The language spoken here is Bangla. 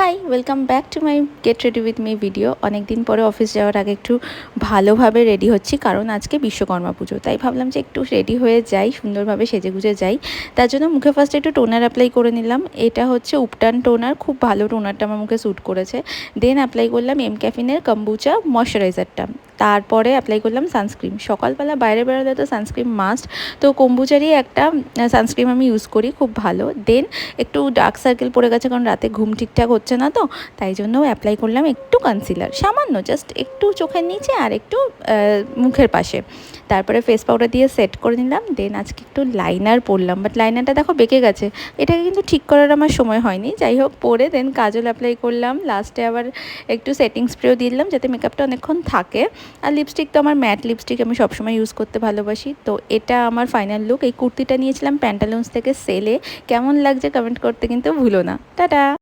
High, welcome back to my get ready with me video. অনেক দিন পরে অফিস যাওয়ার আগে একটু ভালোভাবে রেডি হচ্ছি, কারণ আজকে বিশ্বকর্মা পুজো। তাই ভাবলাম যে একটু রেডি হয়ে যাই, সুন্দরভাবে সেজেগুজে যাই। তার জন্য মুখে ফার্স্টে একটু টোনার অ্যাপ্লাই করে নিলাম। এটা হচ্ছে উপটান টোনার, খুব ভালো টোনারটা আমার মুখে স্যুট করেছে। দেন অ্যাপ্লাই করলাম এম ক্যাফিনের কম্বুচা ময়শ্চারাইজারটা। তারপরে অ্যাপ্লাই করলাম সানস্ক্রিন। সকালবেলা বাইরে বেরোলে তো সানস্ক্রিন মাস্ট, তো কম্বুচারই একটা সানস্ক্রিন আমি ইউজ করি, খুব ভালো। দেন একটু ডার্ক সার্কেল পড়ে গেছে, কারণ রাতে ঘুম ঠিকঠাক হচ্ছে না, তো তাই জন্য অ্যাপ্লাই করলাম একটু কনসিলার, সামান্য, জাস্ট একটু চোখের নিচে আর একটু মুখের পাশে। তারপরে ফেস পাউডার দিয়ে সেট করে নিলাম। দেন আজকে একটু লাইনার পরলাম, বাট লাইনারটা দেখো বেঁকে গেছে, এটাকে কিন্তু ঠিক করার আমার সময় হয়নি। যাই হোক, পরে দেন কাজল অ্যাপ্লাই করলাম, লাস্টে আবার একটু সেটিং স্প্রেও দিলাম যাতে মেকআপটা অনেকক্ষণ থাকে। আর লিপস্টিক তো আমার ম্যাট লিপস্টিক আমি সবসময় ইউজ করতে ভালোবাসি। তো এটা আমার ফাইনাল লুক। এই কুর্তিটা নিয়েছিলাম প্যান্টালুন্স থেকে সেলে। কেমন লাগছে কমেন্ট করতে কিন্তু ভুলো না। টাটা।